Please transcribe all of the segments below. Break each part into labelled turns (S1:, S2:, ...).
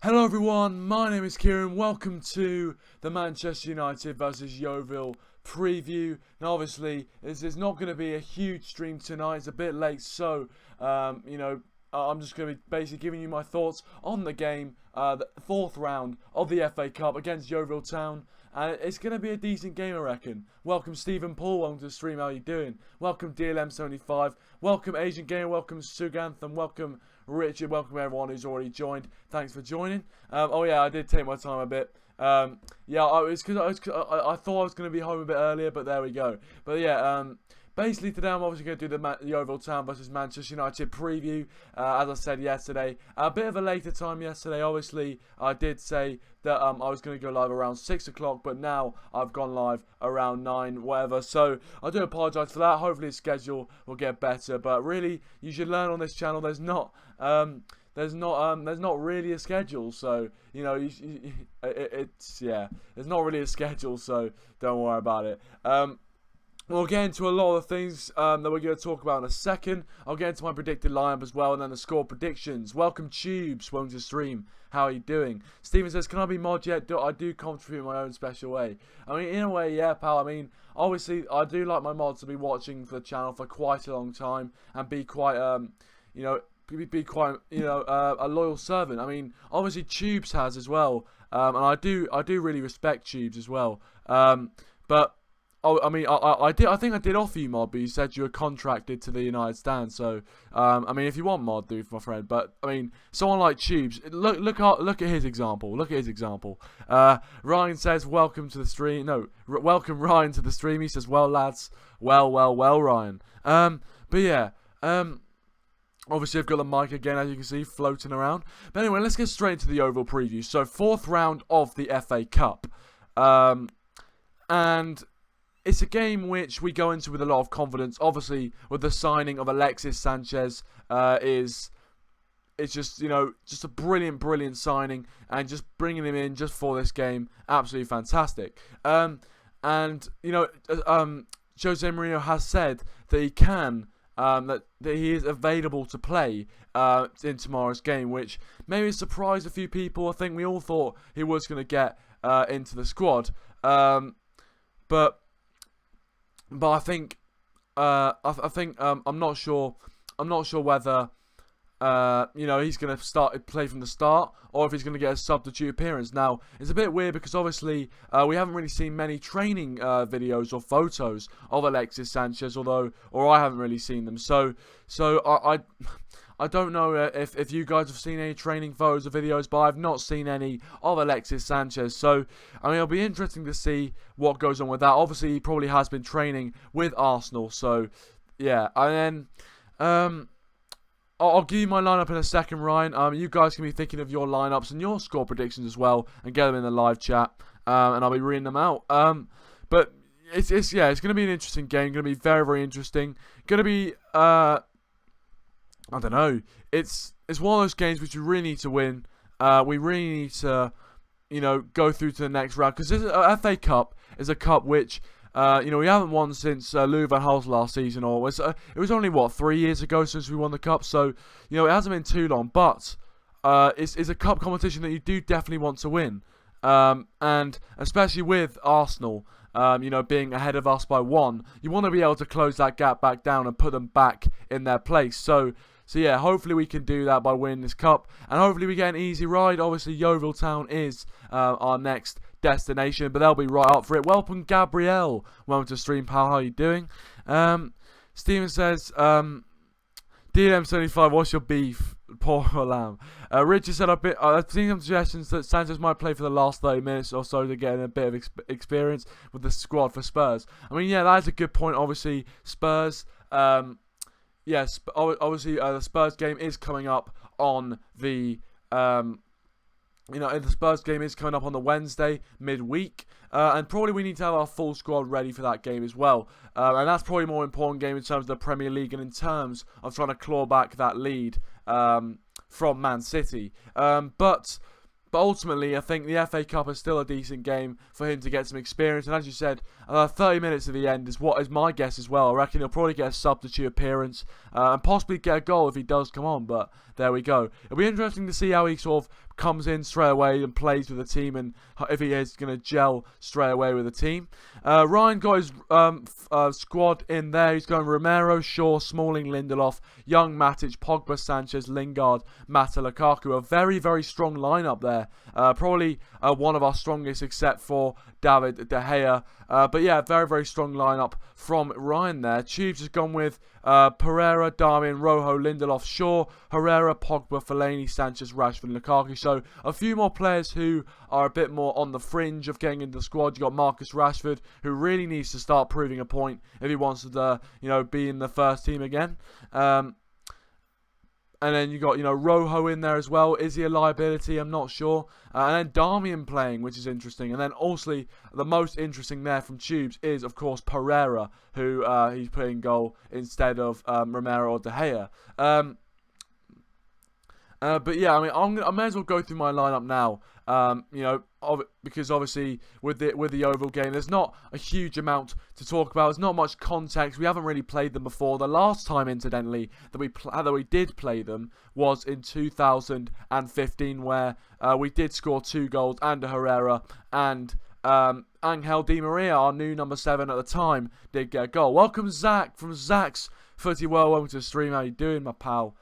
S1: Hello everyone, my name is Kieran. Welcome to the Manchester United versus Yeovil preview. Now obviously, this is not going to be a huge stream tonight. It's a bit late, so, I'm just going to be basically giving you my thoughts on the game, the fourth round of the FA Cup against Yeovil Town. And it's going to be a decent game, I reckon. Welcome Stephen Paul, welcome to the stream, how are you doing? Welcome DLM75, welcome Asian Gamer, welcome Suganthem, welcome Richard, welcome everyone who's already joined. Thanks for joining. Oh yeah, I did take my time a bit. It's because I thought I was going to be home a bit earlier, but there we go. But yeah, basically today I'm obviously going to do the Yeovil Town versus Manchester United preview. As I said yesterday, a bit of a later time yesterday. Obviously, I did say that I was going to go live around 6 o'clock, but now I've gone live around 9, whatever. So I do apologise for that. Hopefully the schedule will get better. But really, you should learn on this channel. There's not really a schedule, so there's not really a schedule, so don't worry about it. We'll get into a lot of the things that we're going to talk about in a second. I'll get into my predicted lineup as well, and then the score predictions. Welcome Tubes, welcome to the stream. How are you doing? Steven says, can I be mod yet? I do contribute in my own special way. I mean, in a way, yeah, pal. I mean, obviously, I do like my mods to be watching for the channel for quite a long time and be quite, a loyal servant. I mean, obviously Tubes has as well, and I do really respect Tubes as well. But I think I did offer you mod, but you said you were contracted to the United Stand. So I mean, if you want mod, do my friend. But I mean, someone like Tubes, look at his example. Look at his example. Ryan says, welcome to the stream. No, welcome Ryan to the stream. He says, well lads, well Ryan. But yeah. Obviously, I've got the mic again, as you can see, floating around. But anyway, let's get straight into the Yeovil preview. So, fourth round of the FA Cup. And it's a game which we go into with a lot of confidence. Obviously, with the signing of Alexis Sanchez, it's just a brilliant signing, and just bringing him in just for this game, absolutely fantastic. Jose Mourinho has said that he can. That he is available to play in tomorrow's game, which maybe surprised a few people. I think we all thought he was going to get into the squad, but I think I'm not sure. I'm not sure whether he's going to play from the start, or if he's going to get a substitute appearance. Now, it's a bit weird because obviously we haven't really seen many training videos or photos of Alexis Sanchez, or I haven't really seen them. So I don't know if you guys have seen any training photos or videos, but I've not seen any of Alexis Sanchez. So, I mean, it'll be interesting to see what goes on with that. Obviously, he probably has been training with Arsenal. So, yeah. And then I'll give you my lineup in a second, Ryan. You guys can be thinking of your lineups and your score predictions as well, and get them in the live chat, and I'll be reading them out. But it's going to be an interesting game. Going to be very interesting. Going to be I don't know. It's one of those games which we really need to win. We really need to go through to the next round, because the FA Cup is a cup which we haven't won since Louis van Gaal last season, or it was only 3 years ago since we won the cup. So it hasn't been too long, but it's a cup competition that you do definitely want to win, and especially with Arsenal, being ahead of us by 1, you want to be able to close that gap back down and put them back in their place. So yeah, hopefully we can do that by winning this cup, and hopefully we get an easy ride. Obviously, Yeovil Town is our next destination, but they'll be right up for it. Welcome, Gabrielle. Welcome to stream, pal. How are you doing? Steven says, DLM75, what's your beef? Poor lamb. Richard said, I've seen some suggestions that Sanchez might play for the last 30 minutes or so to get a bit of experience with the squad for Spurs. I mean, yeah, that's a good point. Obviously, Spurs... Yes, obviously the Spurs game is coming up on the the Spurs game is coming up on the Wednesday midweek, and probably we need to have our full squad ready for that game as well. And that's probably a more important game in terms of the Premier League and in terms of trying to claw back that lead from Man City. But ultimately, I think the FA Cup is still a decent game for him to get some experience. And as you said, 30 minutes at the end is what is my guess as well. I reckon he'll probably get a substitute appearance and possibly get a goal if he does come on. But there we go. It'll be interesting to see how he sort of comes in straight away and plays with the team, and if he is going to gel straight away with the team. Ryan got his squad in there. He's going Romero, Shaw, Smalling, Lindelof, Young, Matic, Pogba, Sanchez, Lingard, Mata, Lukaku. A very, very strong lineup there. Probably one of our strongest except for David De Gea. But yeah, very, very strong lineup from Ryan there. Tubes has gone with Pereira, Darmian, Rojo, Lindelof, Shaw, Herrera, Pogba, Fellaini, Sanchez, Rashford, Lukaku. So a few more players who are a bit more on the fringe of getting into the squad. You got Marcus Rashford, who really needs to start proving a point if he wants to, be in the first team again. And then you got, Rojo in there as well. Is he a liability? I'm not sure. And then Darmian playing, which is interesting. And then also the most interesting there from Tubes is, of course, Pereira, who he's putting goal instead of Romero or De Gea. But yeah, I mean, I may as well go through my lineup now. Because obviously with the Yeovil game, there's not a huge amount to talk about. There's not much context. We haven't really played them before. The last time, incidentally, that we did play them was in 2015, where we did score 2 goals and a Herrera, and Angel Di Maria, our new number 7 at the time, did get a goal. Welcome Zach from Zach's Footy World. Welcome to the stream. How you doing, my pal?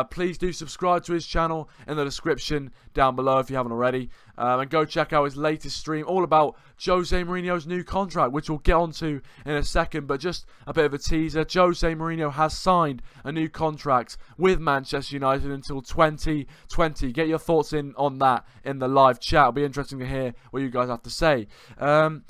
S1: Please do subscribe to his channel in the description down below if you haven't already. And go check out his latest stream all about Jose Mourinho's new contract, which we'll get onto in a second. But just a bit of a teaser. Jose Mourinho has signed a new contract with Manchester United until 2020. Get your thoughts on that in the live chat. It'll be interesting to hear what you guys have to say. But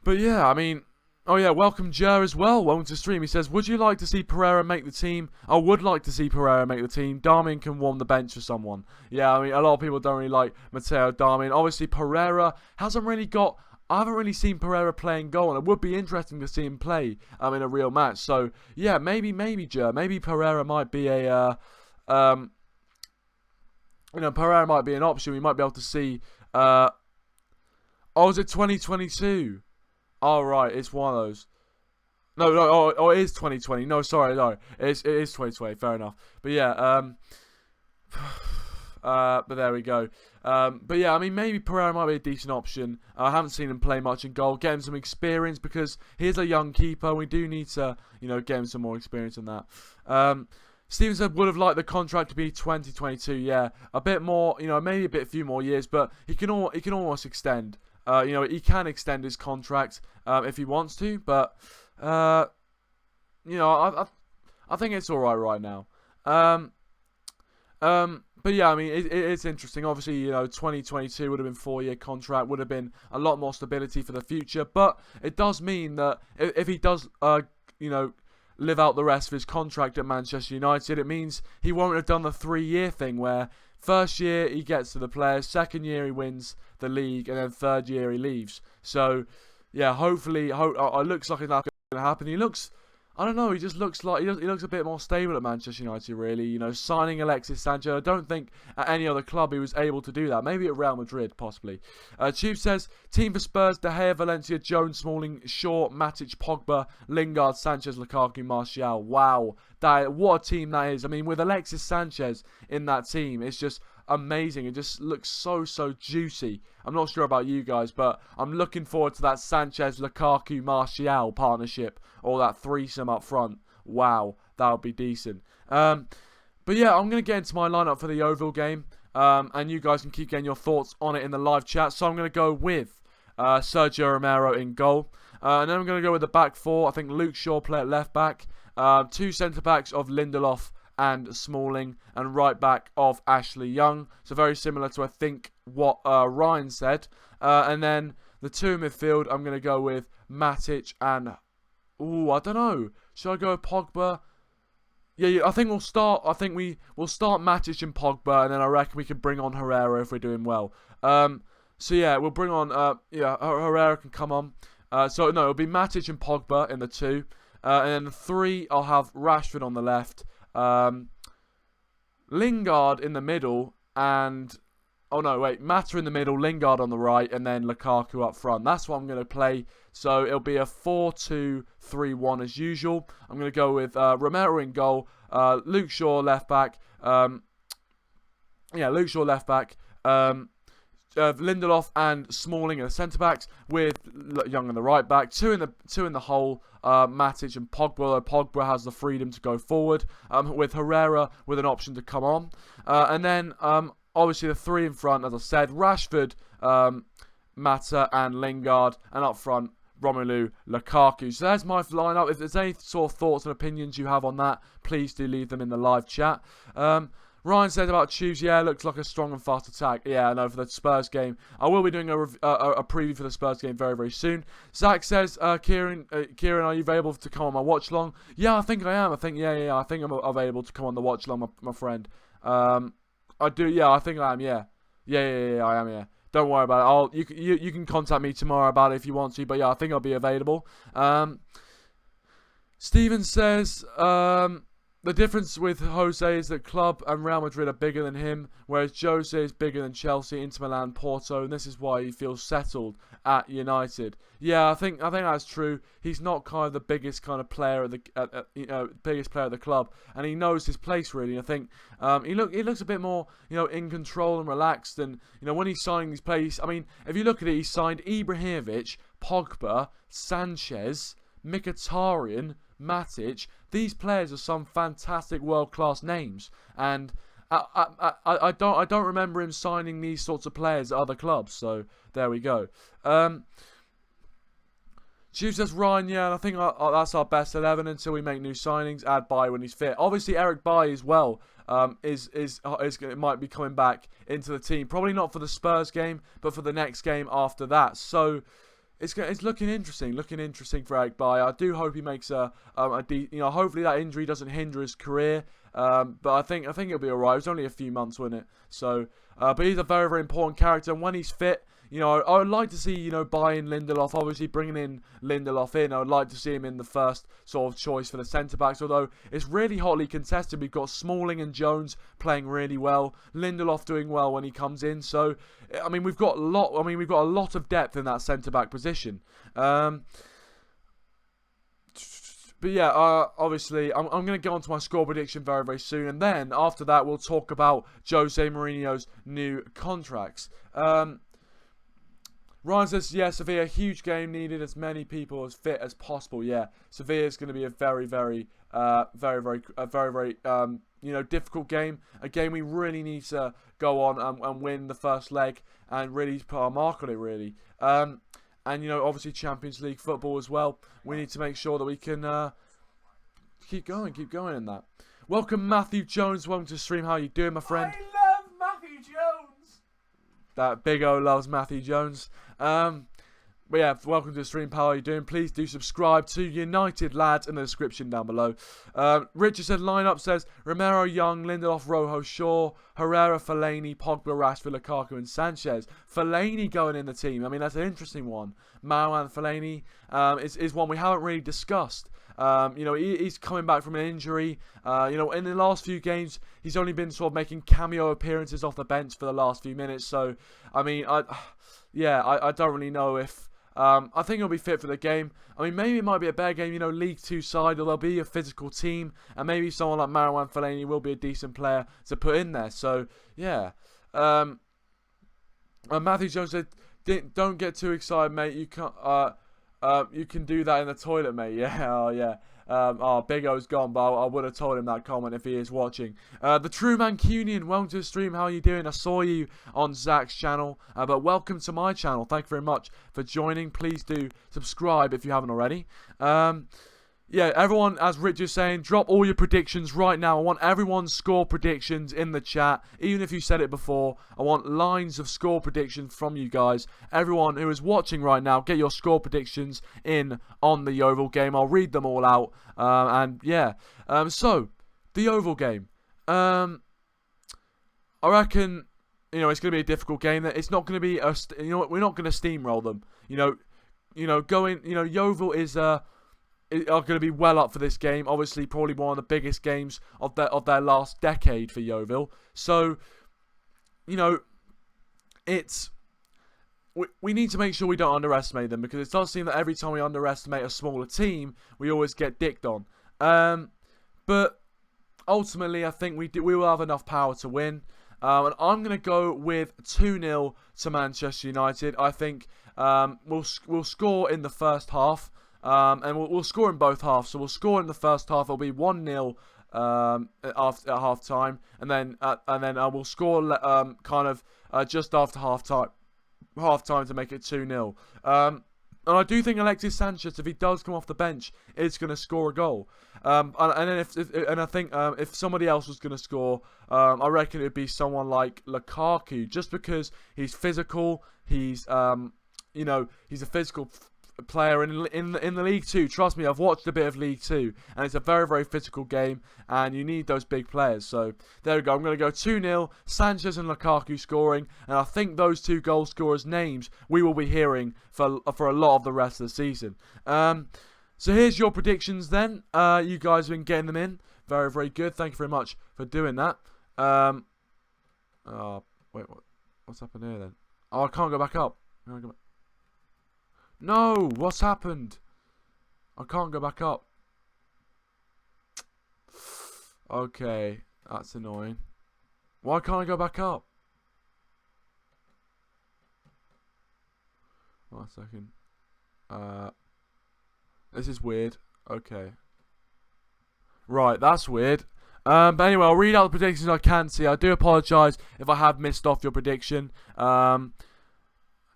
S1: yeah, I mean... Oh yeah, welcome Jer as well. Welcome to the stream. He says, would you like to see Pereira make the team? I would like to see Pereira make the team. Darmian can warm the bench for someone. Yeah, I mean, a lot of people don't really like Matteo Darmian. Obviously, Pereira hasn't really got... I haven't really seen Pereira playing goal, and it would be interesting to see him play in a real match. So, yeah, maybe Jer. Maybe Pereira might be a... Pereira might be an option. We might be able to see... Oh, is it 2022? Oh, right, it's one of those. No, it is 2020. No, sorry, no. It is 2020, fair enough. But yeah, but there we go. But yeah, I mean, maybe Pereira might be a decent option. I haven't seen him play much in goal. Get him some experience because he's a young keeper. We do need to, get him some more experience than that. Steven said would have liked the contract to be 2022. Yeah, a bit more, maybe few more years, but he can almost extend. He can extend his contract if he wants to, but I think it's all right now. But yeah, I mean, it's interesting. Obviously, 2022 would have been 4-year contract, would have been a lot more stability for the future. But it does mean that if he does, live out the rest of his contract at Manchester United, it means he won't have done the 3-year thing where first year he gets to the players, second year he wins the league, and then third year he leaves. So, yeah, hopefully, it looks like that's going to happen. He looks, I don't know, he just looks like, he looks a bit more stable at Manchester United, really. Signing Alexis Sanchez, I don't think at any other club he was able to do that. Maybe at Real Madrid, possibly. Tube says, team for Spurs, De Gea, Valencia, Jones, Smalling, Shaw, Matic, Pogba, Lingard, Sanchez, Lukaku, Martial. Wow, what a team that is. I mean, with Alexis Sanchez in that team, it's just amazing. It just looks so juicy. I'm not sure about you guys, but I'm looking forward to that Sanchez, Lukaku, Martial partnership, or that threesome up front. Wow, that would be decent. But yeah, I'm going to get into my lineup for the Yeovil game, and you guys can keep getting your thoughts on it in the live chat. So I'm going to go with Sergio Romero in goal, and then I'm going to go with the back 4. I think Luke Shaw play at left back, 2 centre backs of Lindelof and Smalling, and right back of Ashley Young. So very similar to, I think, what Ryan said. And then the 2 in midfield, I'm going to go with Matic and... Ooh, I don't know. Should I go with Pogba? Yeah, I think we'll start... we'll start Matic and Pogba, and then I reckon we can bring on Herrera if we're doing well. So yeah, we'll bring on... Herrera can come on. So no, it'll be Matic and Pogba in the 2. And then the 3, I'll have Rashford on the left. Lingard in the middle, and oh no, wait, Mata in the middle, Lingard on the right, and then Lukaku up front. That's what I'm going to play. So it'll be a 4-2-3-1 as usual. I'm going to go with Romero in goal, Luke Shaw left back, Yeah, Luke Shaw left back. Lindelof and Smalling are the centre backs, with Young on the right back. Two in the hole. Matic and Pogba. Although Pogba has the freedom to go forward. With Herrera with an option to come on. And then obviously the three in front, as I said, Rashford, Mata and Lingard, and up front Romelu Lukaku. So there's my lineup. If there's any sort of thoughts and opinions you have on that, please do leave them in the live chat. Ryan said about Tubes, yeah, looks like a strong and fast attack. Yeah, I know, for the Spurs game. I will be doing a preview for the Spurs game very, very soon. Zach says, Kieran, are you available to come on my watch long? Yeah, I think I am. I think I'm available to come on the watch long, my friend. I do, yeah, I think I am, yeah. Yeah, I am, yeah. Don't worry about it. You can contact me tomorrow about it if you want to, but yeah, I think I'll be available. Steven says, the difference with Jose is that club and Real Madrid are bigger than him, whereas Jose is bigger than Chelsea, Inter Milan, Porto, and this is why he feels settled at United. Yeah, I think that's true. He's not kind of the biggest kind of player at the biggest player at the club, and he knows his place really. I think he looks a bit more in control and relaxed, and when he's signing these players. I mean, if you look at it, he signed Ibrahimovic, Pogba, Sanchez, Mkhitaryan, Matic. These players are some fantastic world-class names, and I don't remember him signing these sorts of players at other clubs. So there we go. Chief says Ryan, yeah, and I think that's our best 11 until we make new signings. Add Bailly when he's fit. Obviously, Eric Bailly as well might be coming back into the team. Probably not for the Spurs game, but for the next game after that. So it's looking interesting for Eric Bailly. I do hope he makes hopefully that injury doesn't hinder his career. But I think it'll be alright. It was only a few months, wasn't it? So, but he's a very, very important character, and when he's fit, I would like to see, buying Lindelof, obviously bringing in Lindelof in. I would like to see him in the first sort of choice for the centre-backs, although it's really hotly contested. We've got Smalling and Jones playing really well, Lindelof doing well when he comes in. So, I mean, we've got a lot of depth in that centre-back position. But yeah, obviously, I'm going to get onto my score prediction very, very soon. And then, after that, we'll talk about Jose Mourinho's new contracts. Ryan says, yeah, Sevilla, huge game, needed as many people as fit as possible. Yeah, Sevilla is going to be a very, very difficult game. A game we really need to go on and win the first leg and really put our mark on it, really. And, obviously Champions League football as well. We need to make sure that we can keep going in that. Welcome, Matthew Jones. Welcome to the stream. How you doing, my friend?
S2: I love Matthew Jones.
S1: That big O loves Matthew Jones. But yeah, welcome to the stream, pal. How you doing? Please do subscribe to United Lads in the description down below. Richard said, lineup says Romero, Young, Lindelof, Rojo, Shaw, Herrera, Fellaini, Pogba, Rashford, Lukaku, and Sanchez. Fellaini going in the team. I mean, that's an interesting one. Marouane Fellaini is one we haven't really discussed. He's coming back from an injury. In the last few games, he's only been sort of making cameo appearances off the bench for the last few minutes. So, I mean, I don't really know if. I think he'll be fit for the game. I mean, maybe it might be a better game, League 2 side, or there'll be a physical team, and maybe someone like Marouane Fellaini will be a decent player to put in there. So, yeah. Matthew Jones said, don't get too excited, mate. You can do that in the toilet, mate. Yeah, oh, yeah. Big O's gone, but I would have told him that comment if he is watching. The True Mancunian, welcome to the stream. How are you doing? I saw you on Zach's channel, but welcome to my channel. Thank you very much for joining. Please do subscribe if you haven't already. Yeah, everyone, as Rich is saying, drop all your predictions right now. I want everyone's score predictions in the chat. Even if you said it before, I want lines of score predictions from you guys. Everyone who is watching right now, get your score predictions in on the Yeovil game. I'll read them all out. And yeah, so the Yeovil game. I reckon, it's going to be a difficult game. It's not going to be we're not going to steamroll them. Yeovil is are going to be well up for this game. Obviously, probably one of the biggest games of their last decade for Yeovil. So, we need to make sure we don't underestimate them, because it does seem that every time we underestimate a smaller team, we always get dicked on. But ultimately, I think we will have enough power to win. And I'm going to go with 2-0 to Manchester United. I think we'll score in the first half, and we'll score in both halves. So we'll score in the first half. It'll be 1-0 at half time, and then we'll score just after half time to make it 2-0. And I do think Alexis Sanchez, if he does come off the bench, is going to score a goal. And I think if somebody else was going to score, I reckon it would be someone like Lukaku, just because he's physical. He's he's a physical player in the League 2. Trust me, I've watched a bit of League 2, and it's a very, very physical game, and you need those big players. So there we go. I'm going to go 2-0, Sanchez and Lukaku scoring, and I think those two goal scorers' names we will be hearing for a lot of the rest of the season. So here's your predictions then. You guys have been getting them in. Very, very good. Thank you very much for doing that. Wait, what's happened here then? Oh, I can't go back up. No, what's happened? I can't go back up. Okay, that's annoying. Why can't I go back up? 1 second. This is weird. Okay. Right, that's weird. But anyway, I'll read out the predictions I can see. I do apologise if I have missed off your prediction.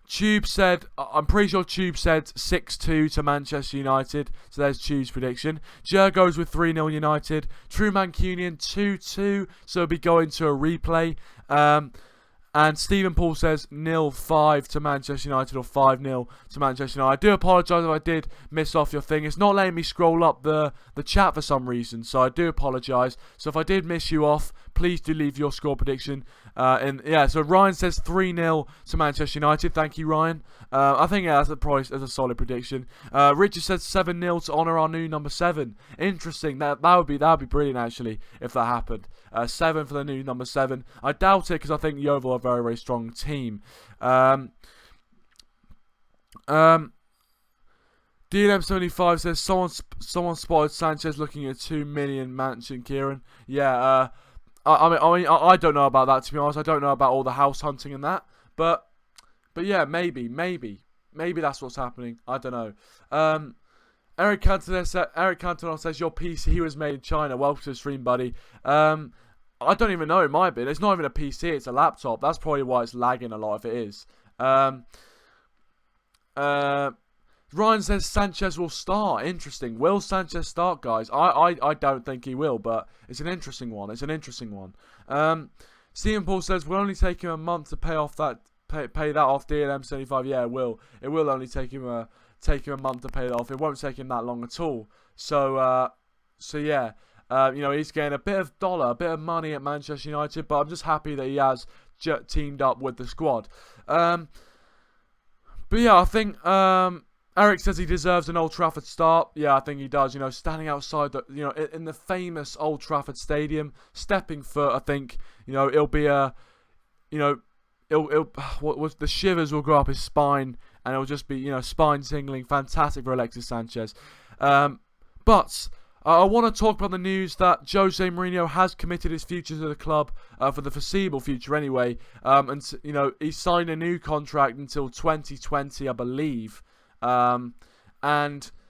S1: Tube said, I'm pretty sure Tube said 6-2 to Manchester United. So there's Tube's prediction. Jer goes with 3-0 United. True Mancunian 2-2. So it'll be going to a replay. And Stephen Paul says 0-5 to Manchester United or 5-0 to Manchester United. I do apologise if I did miss off your thing. It's not letting me scroll up the chat for some reason, so I do apologise. So if I did miss you off, please do leave your score prediction. So Ryan says 3-0 to Manchester United. Thank you, Ryan. I think that's a solid prediction. Richard says 7-0 to honour our new number 7. Interesting. That would be brilliant actually if that happened. 7 for the new number 7. I doubt it because I think Yeovil are a very, very strong team. DLM75 says someone spotted Sanchez looking at 2 million mansion. Kieran, yeah. I don't know about that, to be honest. I don't know about all the house hunting and that, but yeah, maybe that's what's happening. I don't know. Eric Cantona says your PC was made in China. Welcome to the stream, buddy. I don't even know. It might be. It's not even a PC. It's a laptop. That's probably why it's lagging a lot. If it is. Ryan says Sanchez will start. Interesting. Will Sanchez start, guys? I don't think he will, but it's an interesting one. Stephen Paul says we'll only take him a month to pay off that pay that off. DLM 75. Yeah, it will. It will only take him a month to pay that off. It won't take him that long at all. So yeah. He's getting a bit of money at Manchester United, but I'm just happy that he has teamed up with the squad. But yeah, I think Eric says he deserves an Old Trafford start. Yeah, I think he does. Standing outside in the famous Old Trafford Stadium, stepping foot. I think it'll be the shivers will go up his spine, and it'll just be spine tingling. Fantastic for Alexis Sanchez. But I want to talk about the news that Jose Mourinho has committed his future to the club for the foreseeable future anyway. And he signed a new contract until 2020, I believe. And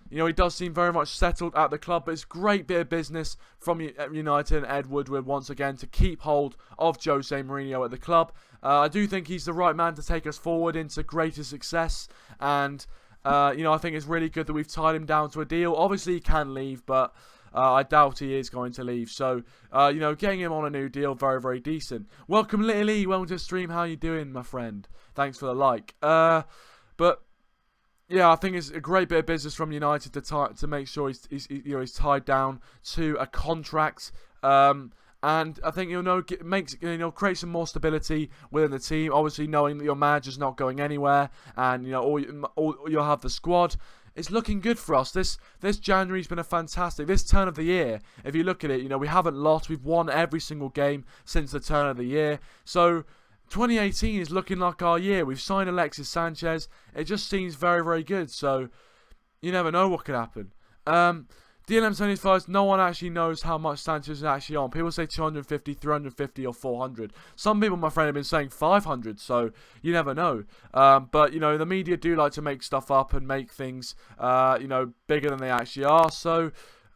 S1: he does seem very much settled at the club, but it's a great bit of business from United and Ed Woodward once again to keep hold of Jose Mourinho at the club. I do think he's the right man to take us forward into greater success, and I think it's really good that we've tied him down to a deal. Obviously, he can leave, but I doubt he is going to leave. So, getting him on a new deal, very, very decent. Welcome, Little E. Welcome to the stream. How you doing, my friend? Thanks for the like. But yeah, I think it's a great bit of business from United to make sure he's tied down to a contract. And I think create some more stability within the team. Obviously, knowing that your manager's not going anywhere, and you'll have the squad. It's looking good for us. This January's been a fantastic. This turn of the year, if you look at it, we haven't lost. We've won every single game since the turn of the year. So 2018 is looking like our year. We've signed Alexis Sanchez. It just seems very, very good. So you never know what could happen. DLM75, no one actually knows how much Sanchez is actually on. People say 250, 350, or 400. Some people, my friend, have been saying 500, so you never know. But, you know, the media do like to make stuff up and make things, you know, bigger than they actually are. So,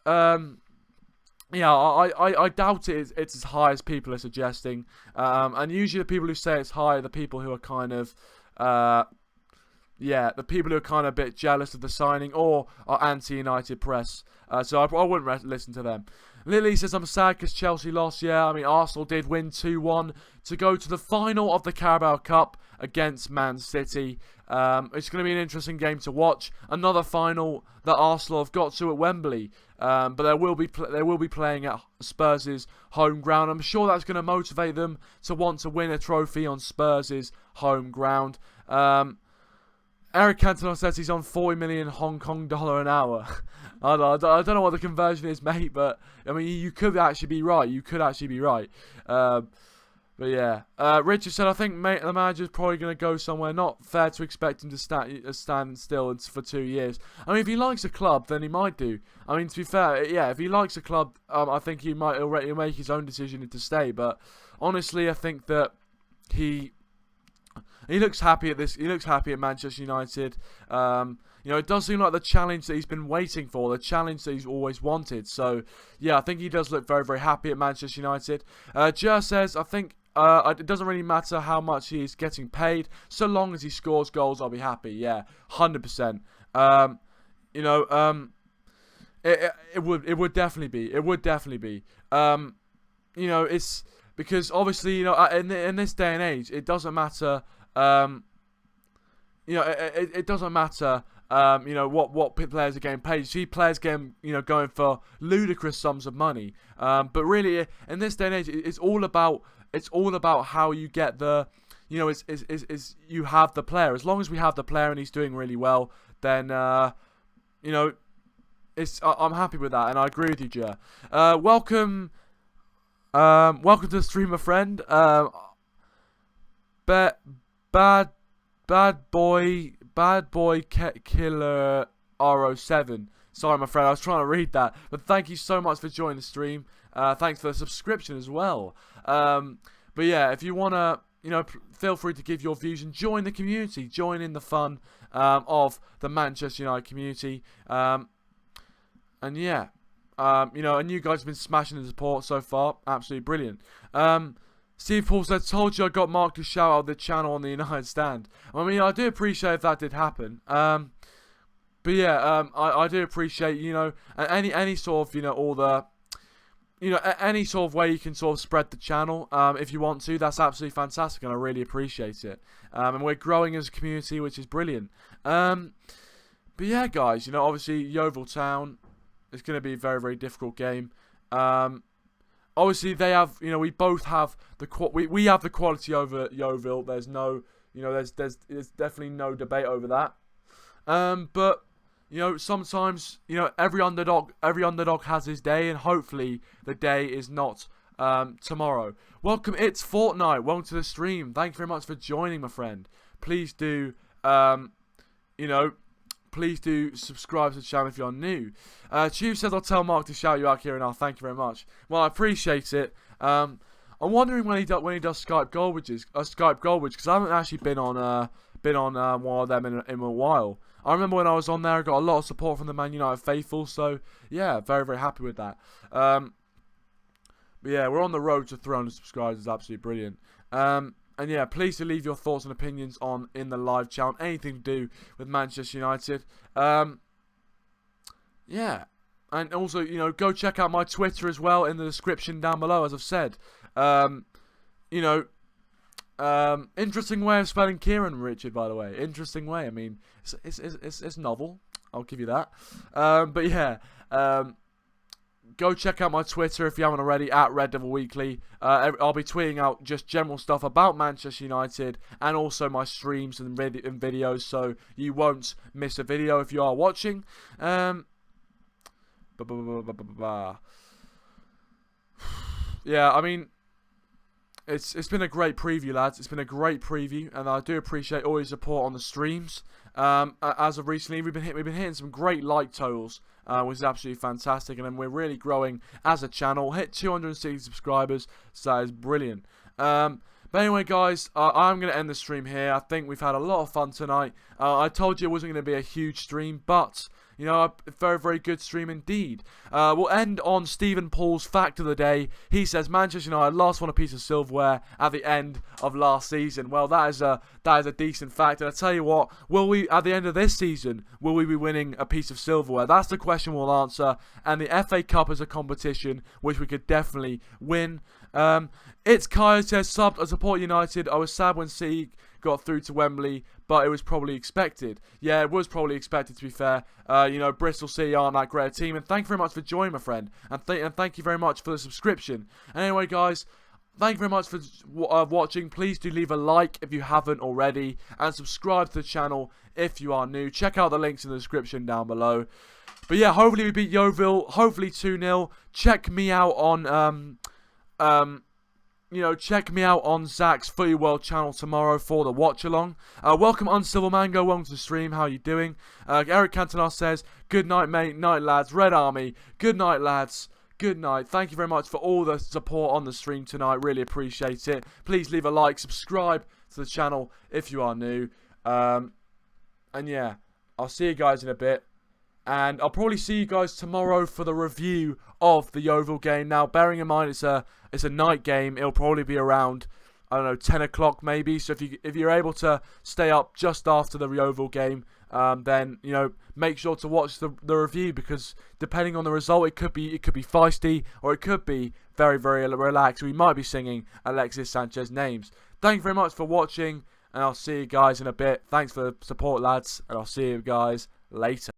S1: yeah, I doubt it's as high as people are suggesting. And usually the people who say it's high are the people who are kind of, yeah, the people who are kind of a bit jealous of the signing or are anti-United press. So I wouldn't listen to them. Lily says, I'm sad because Chelsea lost. Yeah, I mean, Arsenal did win 2-1 to go to the final of the Carabao Cup against Man City. It's going to be an interesting game to watch. Another final that Arsenal have got to at Wembley. But they will be playing at Spurs' home ground. I'm sure that's going to motivate them to want to win a trophy on Spurs' home ground. Eric Cantona says he's on 40 million Hong Kong dollar an hour. I don't know what the conversion is, mate, but I mean, you could actually be right. You could actually be right. But yeah, Richard said, I think the manager's probably going to go somewhere. Not fair to expect him to stand still for 2 years. I mean, if he likes a club, then he might do. I mean, to be fair, yeah, if he likes a club, I think he might already make his own decision to stay. But honestly, I think that he looks happy at this. He looks happy at Manchester United. You know, it does seem like the challenge that he's been waiting for, the challenge that he's always wanted. So, yeah, I think he does look very, very happy at Manchester United. Jer says, I think it doesn't really matter how much he's getting paid, so long as he scores goals, I'll be happy. Yeah, 100%. You know, it would definitely be. It would definitely be. You know, it's because obviously, you know, in this day and age, it doesn't matter. You know, it doesn't matter. You know what players are getting paid. You see players getting, you know, going for ludicrous sums of money. But really, in this day and age, it's all about how you get the, you know, it's you have the player. As long as we have the player and he's doing really well, then you know, I'm happy with that, and I agree with you, Jer. Welcome to the stream, my friend. Bad boy killer R07. Sorry, my friend, I was trying to read that, but thank you so much for joining the stream. Thanks for the subscription as well. But yeah, if you wanna, you know, feel free to give your views and join the community, join in the fun of the Manchester United community. And yeah, you know, and you guys have been smashing the support so far, absolutely brilliant. Steve Paul said, told you I got Mark to shout out the channel on the United stand. I mean, I do appreciate if that did happen. But yeah, I do appreciate, you know, any sort of, you know, all the, you know, any sort of way you can sort of spread the channel, if you want to. That's absolutely fantastic, and I really appreciate it. And we're growing as a community, which is brilliant. But yeah, guys, you know, obviously Yeovil Town is going to be a very, very difficult game. Obviously, they have, you know, we both have we have the quality over Yeovil. There's no, you know, there's definitely no debate over that. But you know, sometimes, you know, every underdog has his day, and hopefully the day is not tomorrow. Welcome, it's Fortnite. Welcome to the stream. Thank you very much for joining, my friend. Please do, you know, please do subscribe to the channel if you're new. Tube says, I'll tell Mark to shout you out here and now. Thank you very much. Well, I appreciate it. I'm wondering when he does Skype Goldbridges, because I haven't actually been on one of them in a while. I remember when I was on there, I got a lot of support from the Man United faithful. So yeah, very, very happy with that. But yeah, we're on the road to 300 subscribers. It's absolutely brilliant. And yeah, please do leave your thoughts and opinions in the live chat, anything to do with Manchester United. Yeah, and also, you know, go check out my Twitter as well in the description down below, as I've said. You know, interesting way of spelling Kieran, Richard, by the way. Interesting way. I mean, it's novel. I'll give you that. But yeah, go check out my Twitter if you haven't already, at Red Devil Weekly. I'll be tweeting out just general stuff about Manchester United, and also my streams and videos, so you won't miss a video if you are watching. Yeah, I mean, it's been a great preview, lads. It's been a great preview, and I do appreciate all your support on the streams. As of recently, we've been hitting some great like totals, which is absolutely fantastic, and then we're really growing as a channel. Hit 260 subscribers, so that is brilliant. But anyway, guys, I'm going to end the stream here. I think we've had a lot of fun tonight. I told you it wasn't going to be a huge stream, but, you know, a very, very good stream indeed. We'll end on Stephen Paul's fact of the day. He says, Manchester United last won a piece of silverware at the end of last season. Well, that is a decent fact. And I tell you what, will we, at the end of this season, will we be winning a piece of silverware? That's the question we'll answer. And the FA Cup is a competition which we could definitely win. It's Kyle says, subbed, I support United. I was sad when City got through to Wembley, but it was probably expected. Yeah, it was probably expected, to be fair. You know, Bristol City aren't that great a team. And thank you very much for joining, my friend. And thank you very much for the subscription. And anyway, guys, thank you very much for watching. Please do leave a like if you haven't already. And subscribe to the channel if you are new. Check out the links in the description down below. But yeah, hopefully we beat Yeovil. Hopefully 2-0. Check me out on... you know, check me out on Zach's Footy World channel tomorrow for the watch along. Welcome Untill Mango, welcome to the stream. How you doing? Eric Cantona says, good night, mate. Night, lads. Red Army. Good night, lads. Good night. Thank you very much for all the support on the stream tonight. Really appreciate it. Please leave a like, subscribe to the channel if you are new. And yeah, I'll see you guys in a bit. And I'll probably see you guys tomorrow for the review of the Yeovil game. Now, bearing in mind it's a night game, it'll probably be around, I don't know, 10 o'clock maybe. So if you're able to stay up just after the Yeovil game, then, you know, make sure to watch the review, because depending on the result, it could be feisty, or it could be very, very relaxed. We might be singing Alexis Sanchez names. Thank you very much for watching, and I'll see you guys in a bit. Thanks for the support, lads, and I'll see you guys later.